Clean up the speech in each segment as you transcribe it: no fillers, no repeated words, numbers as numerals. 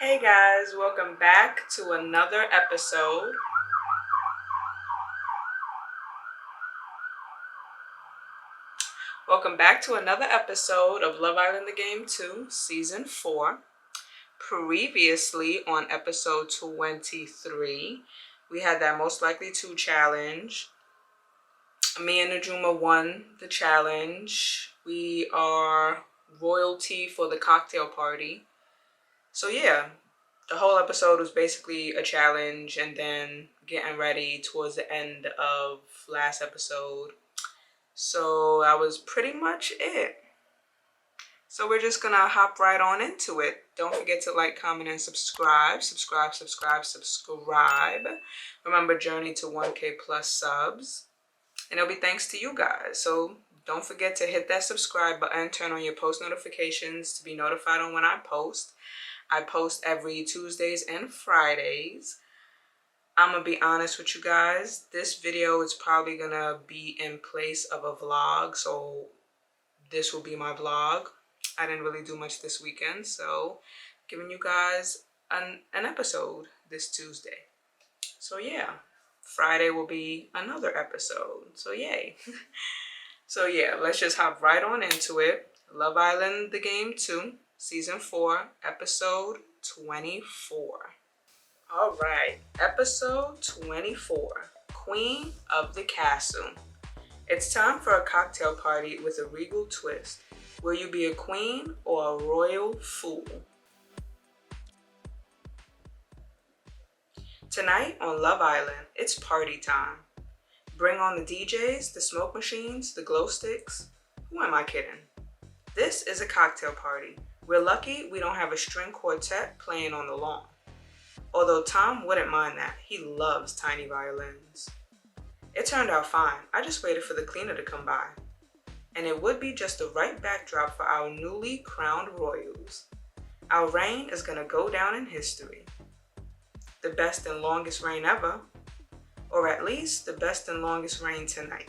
Hey guys, welcome back to another episode. Welcome back to another episode of Love Island: The Game 2, Season 4. Previously on episode 23, we had that Most Likely To challenge. Me and Najuma won the challenge. We are royalty for the cocktail party. So yeah, the whole episode was basically a challenge and then getting ready towards the end of last episode. So that was pretty much it. So we're just gonna hop right on into it. Don't forget to like, comment, and subscribe. Subscribe. Remember, journey to 1K plus subs. And it'll be thanks to you guys. So don't forget to hit that subscribe button, turn on your post notifications to be notified on when I post. I post every Tuesdays and Fridays. I'm gonna be honest with you guys. This video is probably gonna be in place of a vlog, so this will be my vlog. I didn't really do much this weekend, so giving you guys an episode this Tuesday. So yeah, Friday will be another episode. So yay. So yeah, let's just hop right on into it. Love Island: The Game 2, Season 4, Episode 24. All right, Episode 24, Queen of the Castle. It's time for a cocktail party with a regal twist. Will you be a queen or a royal fool? Tonight on Love Island, it's party time. Bring on the DJs, the smoke machines, the glow sticks. Who am I kidding? This is a cocktail party. We're lucky we don't have a string quartet playing on the lawn. Although Tom wouldn't mind that. He loves tiny violins. It turned out fine. I just waited for the cleaner to come by. And it would be just the right backdrop for our newly crowned royals. Our reign is gonna go down in history. The best and longest reign ever. Or at least the best and longest reign tonight.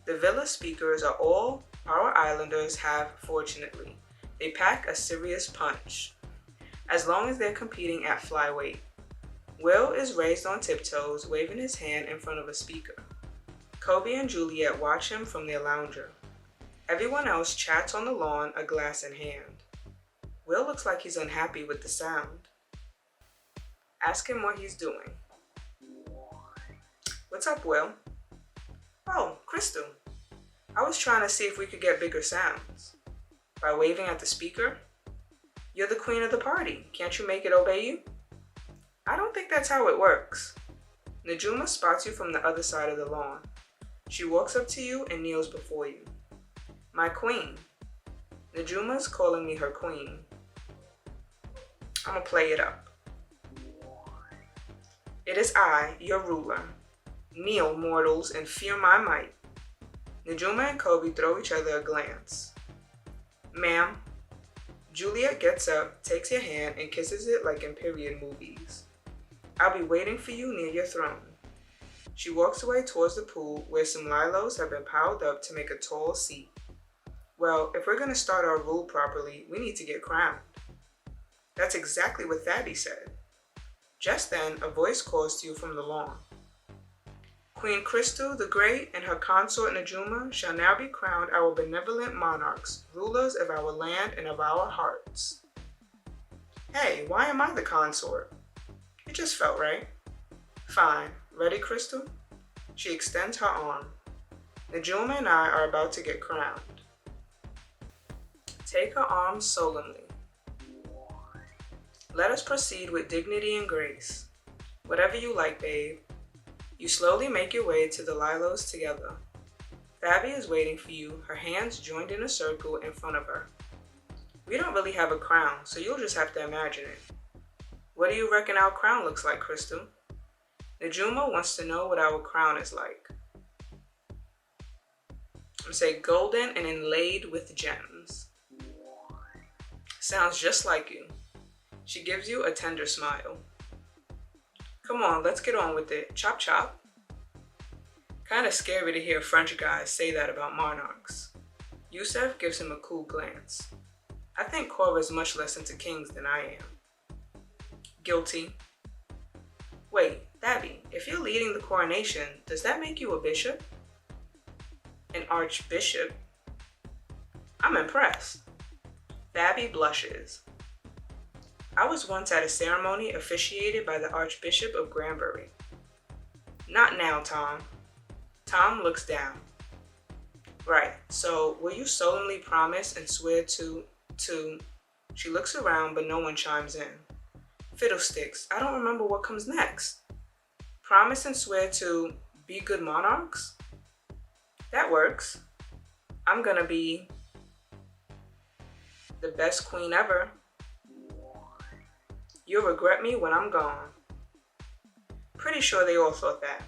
The villa speakers are all our islanders have, fortunately. They pack a serious punch. As long as they're competing at flyweight. Will is raised on tiptoes, waving his hand in front of a speaker. Kobe and Juliet watch him from their lounger. Everyone else chats on the lawn, a glass in hand. Will looks like he's unhappy with the sound. Ask him what he's doing. What's up, Will? Oh, Crystal. I was trying to see if we could get bigger sounds. By waving at the speaker? You're the queen of the party. Can't you make it obey you? I don't think that's how it works. Najuma spots you from the other side of the lawn. She walks up to you and kneels before you. My queen. Najuma's calling me her queen. I'ma play it up. It is I, your ruler. Kneel, mortals, and fear my might. Najuma and Kobe throw each other a glance. Ma'am. Juliet gets up, takes your hand, and kisses it like in period movies. I'll be waiting for you near your throne. She walks away towards the pool where some lilos have been piled up to make a tall seat. Well, if we're going to start our rule properly, we need to get crowned. That's exactly what Thaddy said. Just then, a voice calls to you from the lawn. Queen Crystal the Great and her consort Najuma shall now be crowned our benevolent monarchs, rulers of our land and of our hearts. Hey, why am I the consort? It just felt right. Fine. Ready, Crystal? She extends her arm. Najuma and I are about to get crowned. Take her arm solemnly. Let us proceed with dignity and grace. Whatever you like, babe. You slowly make your way to the lilos together. Fabi is waiting for you, her hands joined in a circle in front of her. We don't really have a crown, so you'll just have to imagine it. What do you reckon our crown looks like, Crystal? Najuma wants to know what our crown is like. I say golden and inlaid with gems. Sounds just like you. She gives you a tender smile. Come on, let's get on with it. Chop chop. Kinda scary to hear French guys say that about monarchs. Yusef gives him a cool glance. I think Cora is much less into kings than I am. Guilty. Wait, Thabby, if you're leading the coronation, does that make you a bishop? An archbishop? I'm impressed. Thabby blushes. I was once at a ceremony officiated by the Archbishop of Granbury. Not now, Tom. Tom looks down. Right, so will you solemnly promise and swear to... She looks around, but no one chimes in. Fiddlesticks, I don't remember what comes next. Promise and swear to be good monarchs? That works. I'm gonna be the best queen ever. You'll regret me when I'm gone. Pretty sure they all thought that.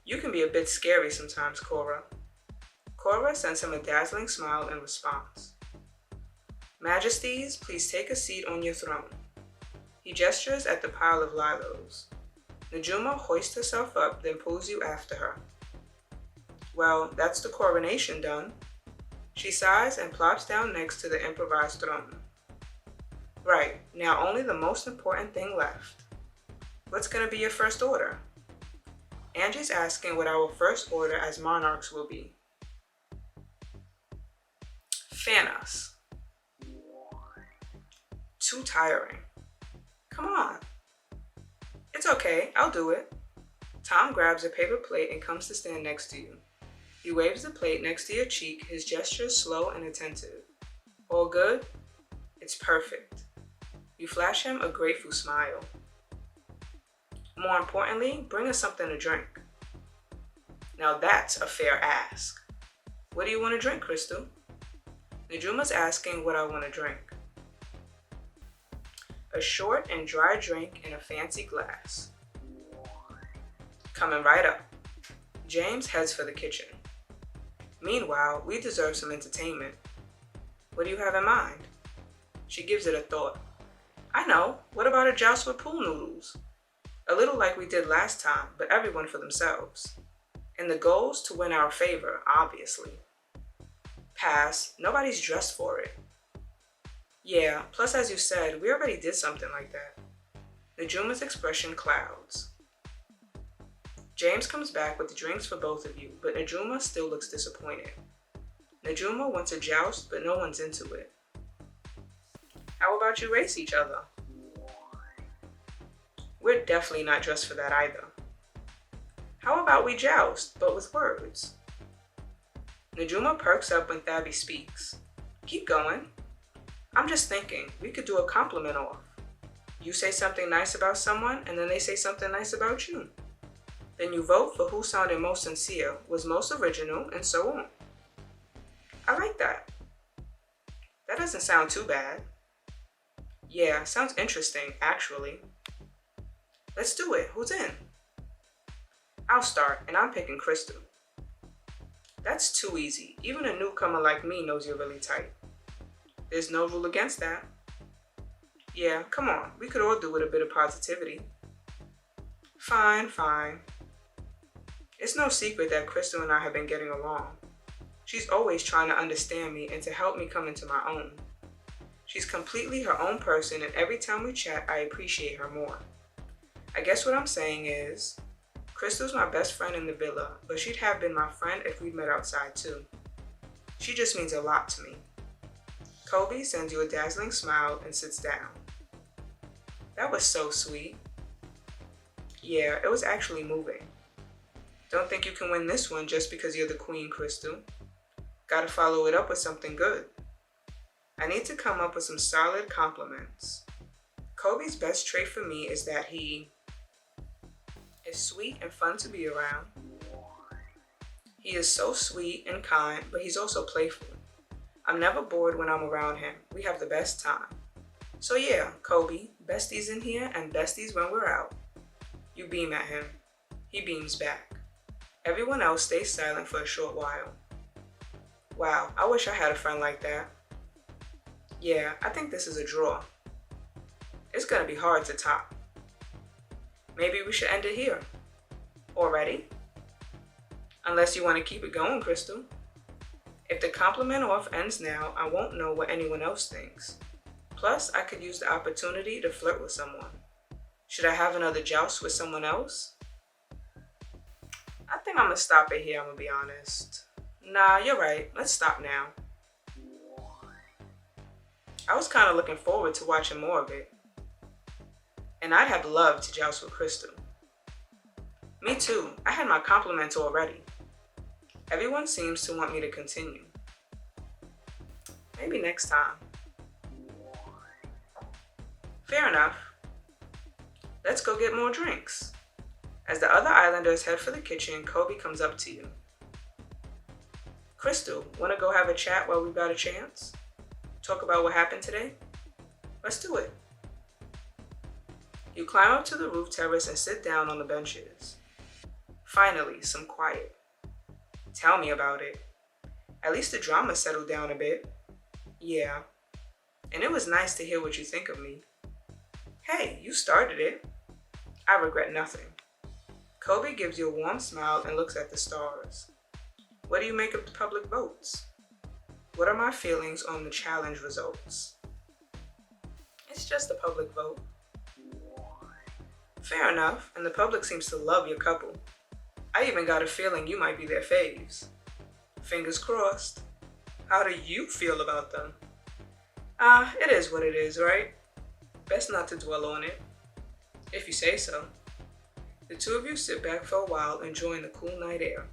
You can be a bit scary sometimes, Cora. Cora sends him a dazzling smile in response. Majesties, please take a seat on your throne. He gestures at the pile of lilos. Najuma hoists herself up, then pulls you after her. Well, that's the coronation done. She sighs and plops down next to the improvised throne. Right, now only the most important thing left. What's gonna be your first order? Angie's asking what our first order as monarchs will be. Fan us. Too tiring. Come on. It's okay, I'll do it. Tom grabs a paper plate and comes to stand next to you. He waves the plate next to your cheek, his gestures slow and attentive. All good? It's perfect. You flash him a grateful smile. More importantly, bring us something to drink. Now that's a fair ask. What do you want to drink, Crystal? Najuma's asking what I want to drink. A short and dry drink in a fancy glass. Coming right up. James heads for the kitchen. Meanwhile, we deserve some entertainment. What do you have in mind? She gives it a thought. I know, what about a joust with pool noodles? A little like we did last time, but everyone for themselves. And the goal's to win our favor, obviously. Pass, nobody's dressed for it. Yeah, plus as you said, we already did something like that. Najuma's expression clouds. James comes back with the drinks for both of you, but Najuma still looks disappointed. Najuma wants a joust, but no one's into it. How about you race each other? We're definitely not dressed for that either. How about we joust, but with words? Najuma perks up when Thabby speaks. Keep going. I'm just thinking, we could do a compliment off. You say something nice about someone, and then they say something nice about you. Then you vote for who sounded most sincere, was most original, and so on. I like that. That doesn't sound too bad. Yeah, sounds interesting, actually. Let's do it. Who's in? I'll start, and I'm picking Crystal. That's too easy. Even a newcomer like me knows you're really tight. There's no rule against that. Yeah, come on. We could all do with a bit of positivity. Fine, fine. It's no secret that Crystal and I have been getting along. She's always trying to understand me and to help me come into my own. She's completely her own person, and every time we chat, I appreciate her more. I guess what I'm saying is, Crystal's my best friend in the villa, but she'd have been my friend if we'd met outside too. She just means a lot to me. Kobe sends you a dazzling smile and sits down. That was so sweet. Yeah, it was actually moving. Don't think you can win this one just because you're the queen, Crystal. Gotta follow it up with something good. I need to come up with some solid compliments. Kobe's best trait for me is that he is sweet and fun to be around. He is so sweet and kind, but he's also playful. I'm never bored when I'm around him. We have the best time. So yeah, Kobe, besties in here and besties when we're out. You beam at him. He beams back. Everyone else stays silent for a short while. Wow, I wish I had a friend like that. Yeah, I think this is a draw. It's gonna be hard to top. Maybe we should end it here. Already? Unless you want to keep it going, Crystal. If the compliment off ends now, I won't know what anyone else thinks. Plus, I could use the opportunity to flirt with someone. Should I have another joust with someone else? I think I'm gonna stop it here, I'm gonna be honest. Nah, you're right. Let's stop now. I was kind of looking forward to watching more of it. And I'd have loved to joust with Crystal. Me too. I had my compliments already. Everyone seems to want me to continue. Maybe next time. Fair enough. Let's go get more drinks. As the other islanders head for the kitchen, Kobe comes up to you. Crystal, wanna go have a chat while we've got a chance? Talk about what happened today? Let's do it. You climb up to the roof terrace and sit down on the benches. Finally, some quiet. Tell me about it. At least the drama settled down a bit. Yeah. And it was nice to hear what you think of me. Hey, you started it. I regret nothing. Kobe gives you a warm smile and looks at the stars. What do you make of the public votes? What are my feelings on the challenge results? It's just a public vote. Fair enough, and the public seems to love your couple. I even got a feeling you might be their faves. Fingers crossed. How do you feel about them? It is what it is, right? Best not to dwell on it. If you say so. The two of you sit back for a while, enjoying the cool night air.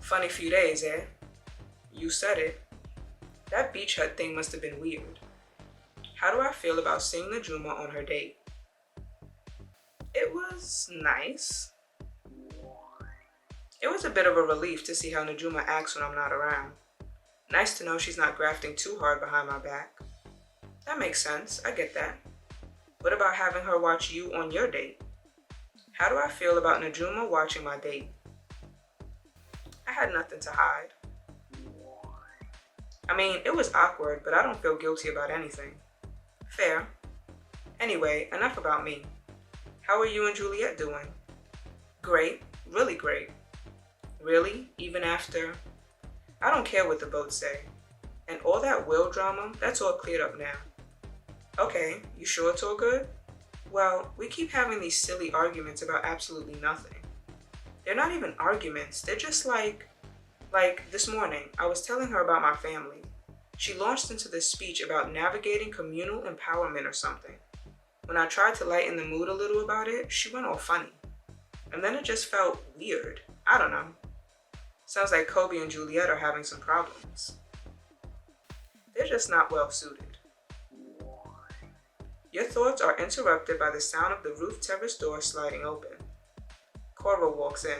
Funny few days, eh? You said it. That beach hut thing must have been weird. How do I feel about seeing Najuma on her date? It was nice. It was a bit of a relief to see how Najuma acts when I'm not around. Nice to know she's not grafting too hard behind my back. That makes sense, I get that. What about having her watch you on your date? How do I feel about Najuma watching my date? I had nothing to hide. I mean, it was awkward, but I don't feel guilty about anything. Fair. Anyway, enough about me. How are you and Juliet doing? Great, really great. Really? Even after? I don't care what the votes say. And all that will drama, that's all cleared up now. Okay, you sure it's all good? Well, we keep having these silly arguments about absolutely nothing. They're not even arguments, they're just like this morning, I was telling her about my family. She launched into this speech about navigating communal empowerment or something. When I tried to lighten the mood a little about it, she went all funny. And then it just felt weird. I don't know. Sounds like Kobe and Juliet are having some problems. They're just not well suited. Your thoughts are interrupted by the sound of the roof terrace door sliding open. Cora walks in.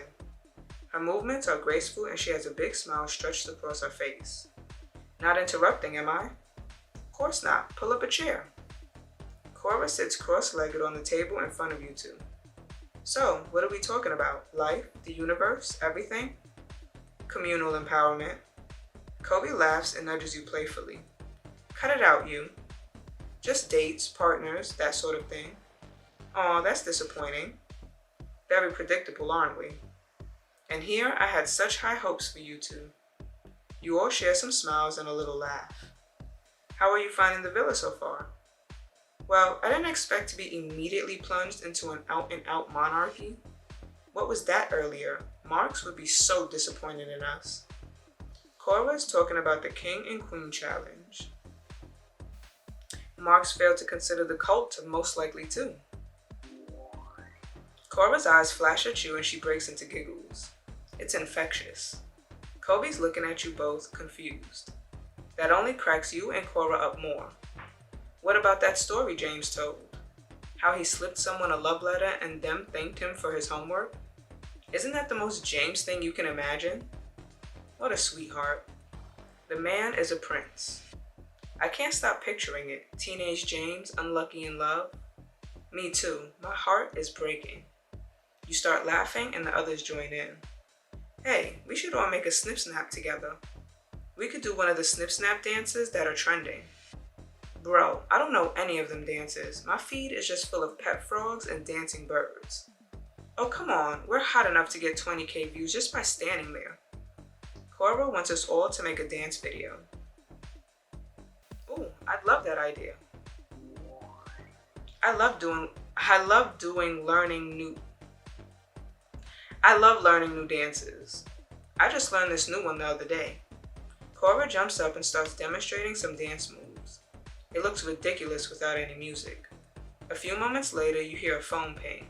Her movements are graceful and she has a big smile stretched across her face. Not interrupting, am I? Of course not. Pull up a chair. Cora sits cross-legged on the table in front of you two. So, what are we talking about? Life? The universe? Everything? Communal empowerment. Kobe laughs and nudges you playfully. Cut it out, you. Just dates, partners, that sort of thing. Aw, that's disappointing. Very predictable, aren't we? And here I had such high hopes for you two. You all share some smiles and a little laugh. How are you finding the villa so far? Well, I didn't expect to be immediately plunged into an out-and-out monarchy. What was that earlier? Marx would be so disappointed in us. Cora is talking about the King and Queen challenge. Marx failed to consider the cult most likely too. Cora's eyes flash at you and she breaks into giggles. It's infectious. Kobe's looking at you both, confused. That only cracks you and Cora up more. What about that story James told? How he slipped someone a love letter and them thanked him for his homework? Isn't that the most James thing you can imagine? What a sweetheart. The man is a prince. I can't stop picturing it. Teenage James, unlucky in love. Me too. My heart is breaking. You start laughing and the others join in. Hey, we should all make a snip snap together. We could do one of the snip snap dances that are trending. Bro, I don't know any of them dances. My feed is just full of pet frogs and dancing birds. Oh, come on. We're hot enough to get 20K views just by standing there. Cora wants us all to make a dance video. Ooh, I'd love that idea. I love learning new dances. I just learned this new one the other day. Cora jumps up and starts demonstrating some dance moves. It looks ridiculous without any music. A few moments later, you hear a phone ping.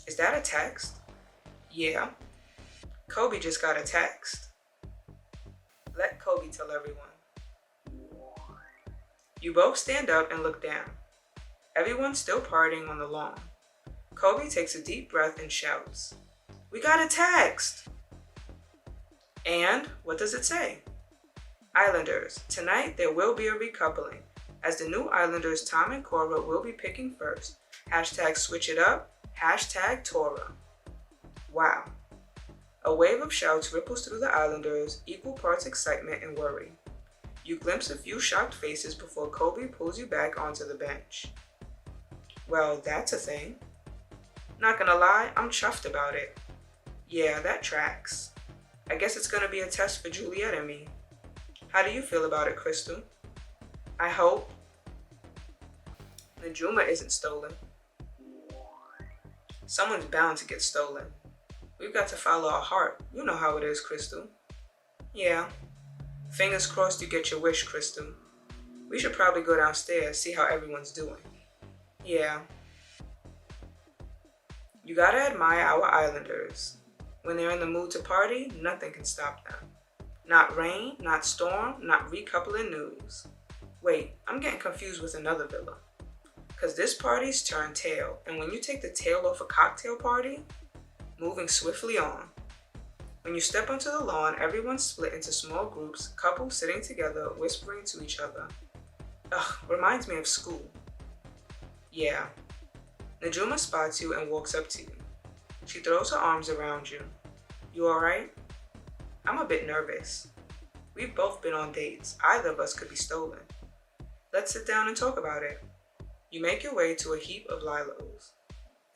Is that a text? Yeah. Kobe just got a text. Let Kobe tell everyone. You both stand up and look down. Everyone's still partying on the lawn. Kobe takes a deep breath and shouts, "We got a text!" And what does it say? Islanders, tonight there will be a recoupling. As the new Islanders, Tom and Cora will be picking first. Hashtag switch it up. Hashtag Tora. Wow. A wave of shouts ripples through the Islanders, equal parts excitement and worry. You glimpse a few shocked faces before Kobe pulls you back onto the bench. Well, that's a thing. Not gonna lie, I'm chuffed about it. Yeah, that tracks. I guess it's gonna be a test for Juliet and me. How do you feel about it, Crystal? I hope Najuma isn't stolen. Someone's bound to get stolen. We've got to follow our heart. You know how it is, Crystal. Yeah. Fingers crossed you get your wish, Crystal. We should probably go downstairs, see how everyone's doing. Yeah. You gotta admire our Islanders. When they're in the mood to party, nothing can stop them. Not rain, not storm, not recoupling news. Wait, I'm getting confused with another villa. Cause this party's turned tail, and when you take the tail off a cocktail party, moving swiftly on. When you step onto the lawn, everyone's split into small groups, couples sitting together, whispering to each other. Ugh, reminds me of school. Yeah. Najuma spots you and walks up to you. She throws her arms around you. You alright? I'm a bit nervous. We've both been on dates. Either of us could be stolen. Let's sit down and talk about it. You make your way to a heap of lilos.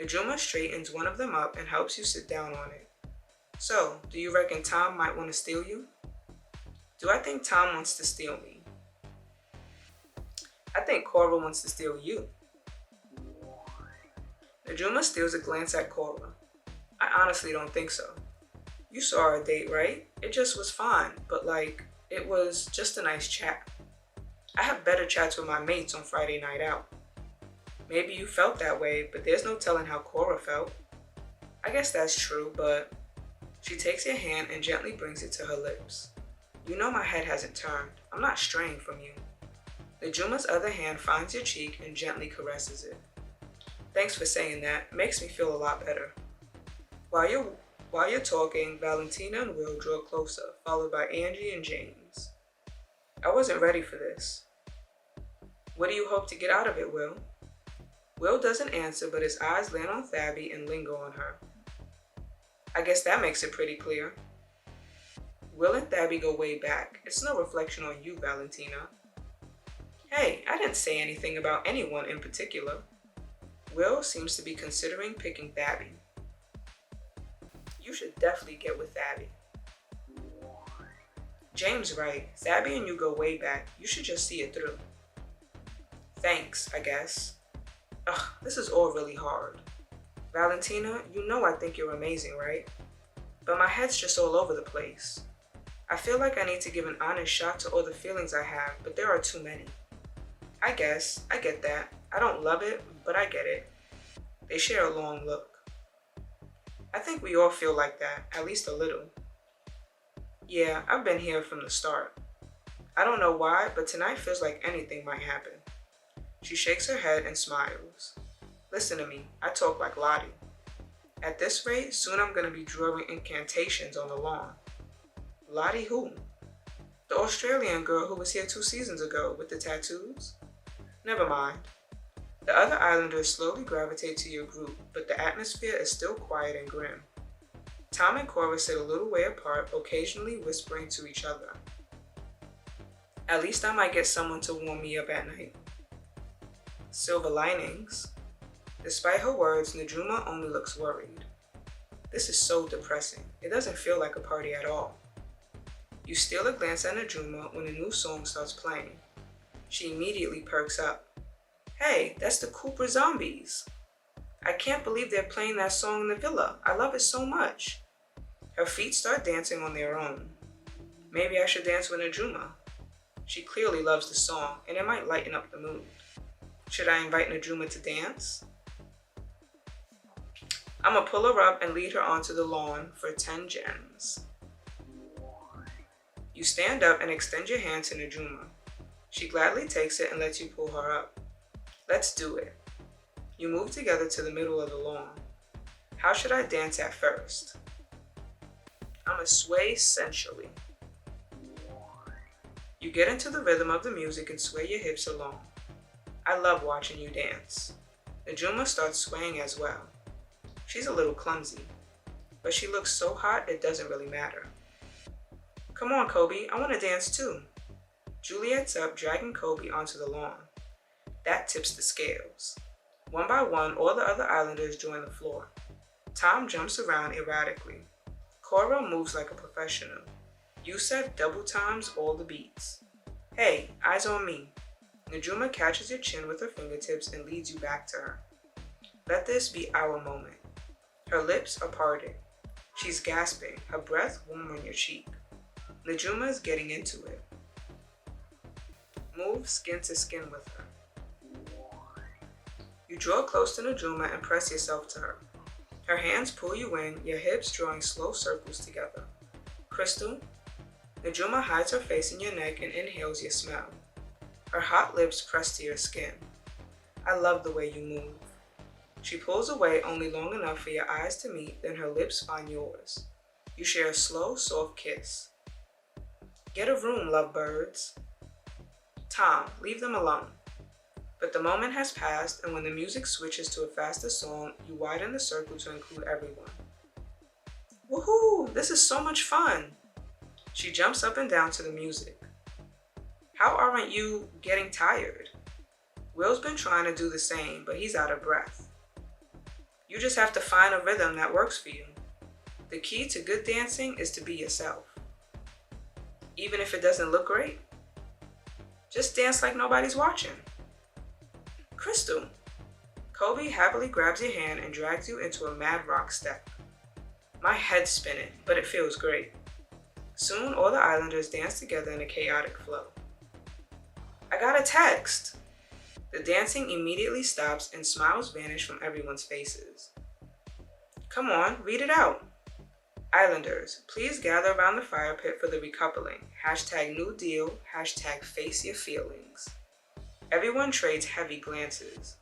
Najuma straightens one of them up and helps you sit down on it. So, do you reckon Tom might want to steal you? Do I think Tom wants to steal me? I think Cora wants to steal you. Najuma steals a glance at Cora. I honestly don't think so. You saw our date, right? It just was fine, but it was just a nice chat. I have better chats with my mates on Friday night out. Maybe you felt that way, but there's no telling how Cora felt. I guess that's true, but she takes your hand and gently brings it to her lips. You know my head hasn't turned. I'm not straying from you. Najuma's other hand finds your cheek and gently caresses it. Thanks for saying that. It makes me feel a lot better. While you're talking, Valentina and Will draw closer, followed by Angie and James. I wasn't ready for this. What do you hope to get out of it, Will? Will doesn't answer, but his eyes land on Thabby and linger on her. I guess that makes it pretty clear. Will and Thabby go way back. It's no reflection on you, Valentina. Hey, I didn't say anything about anyone in particular. Will seems to be considering picking Thabby. You should definitely get with Thabby. James right. Thabby and you go way back. You should just see it through. Thanks, I guess. Ugh, this is all really hard. Valentina, you know I think you're amazing, right? But my head's just all over the place. I feel like I need to give an honest shot to all the feelings I have, but there are too many. I guess, I get that. I don't love it, but I get it. They share a long look. I think we all feel like that, at least a little. Yeah, I've been here from the start. I don't know why, but tonight feels like anything might happen. She shakes her head and smiles. Listen to me, I talk like Lottie. At this rate, soon I'm gonna be drawing incantations on the lawn. Lottie who? The Australian girl who was here 2 seasons ago with the tattoos? Never mind. The other Islanders slowly gravitate to your group, but the atmosphere is still quiet and grim. Tom and Cora sit a little way apart, occasionally whispering to each other. At least I might get someone to warm me up at night. Silver linings. Despite her words, Najuma only looks worried. This is so depressing. It doesn't feel like a party at all. You steal a glance at Najuma when a new song starts playing. She immediately perks up. Hey, that's the Cooper Zombies. I can't believe they're playing that song in the villa. I love it so much. Her feet start dancing on their own. Maybe I should dance with Najuma. She clearly loves the song, and it might lighten up the mood. Should I invite Najuma to dance? I'm gonna pull her up and lead her onto the lawn for 10 gems. You stand up and extend your hand to Najuma. She gladly takes it and lets you pull her up. Let's do it. You move together to the middle of the lawn. How should I dance at first? I'ma sway sensually. You get into the rhythm of the music and sway your hips along. I love watching you dance. Najuma starts swaying as well. She's a little clumsy, but she looks so hot it doesn't really matter. Come on, Kobe, I want to dance too. Juliet's up, dragging Kobe onto the lawn. That tips the scales. One by one, all the other islanders join the floor. Tom jumps around erratically. Cora moves like a professional. Yusef double times all the beats. Hey, eyes on me. Najuma catches your chin with her fingertips and leads you back to her. Let this be our moment. Her lips are parted. She's gasping, her breath warm on your cheek. Najuma is getting into it. Move skin to skin with her. You draw close to Najuma and press yourself to her. Her hands pull you in, your hips drawing slow circles together. Crystal, Najuma hides her face in your neck and inhales your smell. Her hot lips press to your skin. I love the way you move. She pulls away only long enough for your eyes to meet, then her lips find yours. You share a slow, soft kiss. Get a room, lovebirds. Tom, leave them alone. But the moment has passed, and when the music switches to a faster song, you widen the circle to include everyone. Woohoo! This is so much fun! She jumps up and down to the music. How aren't you getting tired? Will's been trying to do the same, but he's out of breath. You just have to find a rhythm that works for you. The key to good dancing is to be yourself. Even if it doesn't look great, just dance like nobody's watching. Crystal. Kobe happily grabs your hand and drags you into a mad rock step. My head's spinning, but it feels great. Soon all the islanders dance together in a chaotic flow. I got a text. The dancing immediately stops and smiles vanish from everyone's faces. Come on, read it out. Islanders, please gather around the fire pit for the recoupling. Hashtag new deal, hashtag face your feelings. Everyone trades heavy glances.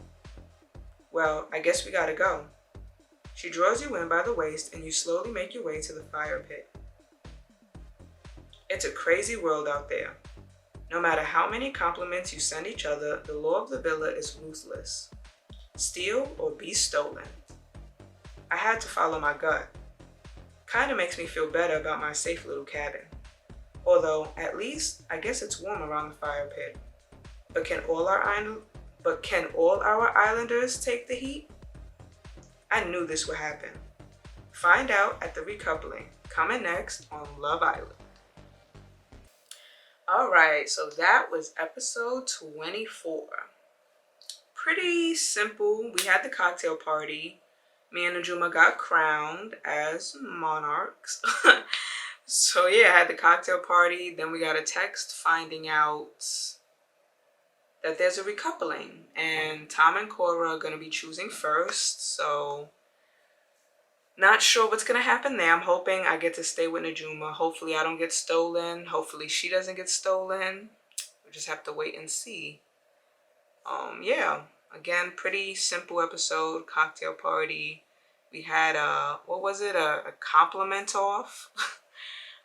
Well, I guess we gotta go. She draws you in by the waist and you slowly make your way to the fire pit. It's a crazy world out there. No matter how many compliments you send each other, the law of the villa is ruthless. Steal or be stolen. I had to follow my gut. Kinda makes me feel better about my safe little cabin. Although, at least, I guess it's warm around the fire pit. But can all our islanders take the heat? I knew this would happen. Find out at the recoupling, coming next on Love Island. Alright, so that was episode 24. Pretty simple. We had the cocktail party. Me and Najuma got crowned as monarchs. So yeah, I had the cocktail party. Then we got a text finding out that there's a recoupling. And Tom and Cora are going to be choosing first. So not sure what's going to happen there. I'm hoping I get to stay with Najuma. Hopefully I don't get stolen. Hopefully she doesn't get stolen. We just have to wait and see. Yeah. Again, pretty simple episode. Cocktail party. We had a compliment off.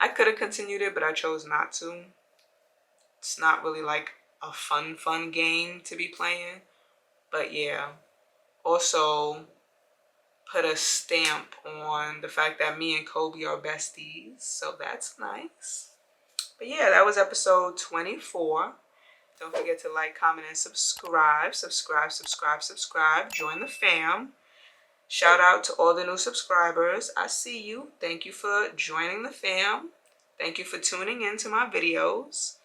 I could have continued it, but I chose not to. It's not really like a fun game to be playing. But yeah. Also put a stamp on the fact that me and Kobe are besties. So that's nice. But yeah, that was episode 24. Don't forget to like, comment, and subscribe. Subscribe. Join the fam. Shout out to all the new subscribers. I see you. Thank you for joining the fam. Thank you for tuning in to my videos.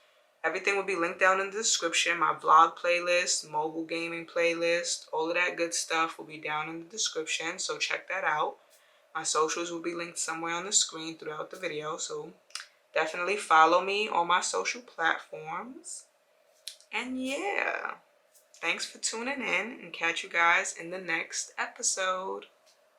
Everything will be linked down in the description. My vlog playlist, mobile gaming playlist, all of that good stuff will be down in the description. So check that out. My socials will be linked somewhere on the screen throughout the video. So definitely follow me on my social platforms. And yeah, thanks for tuning in and catch you guys in the next episode.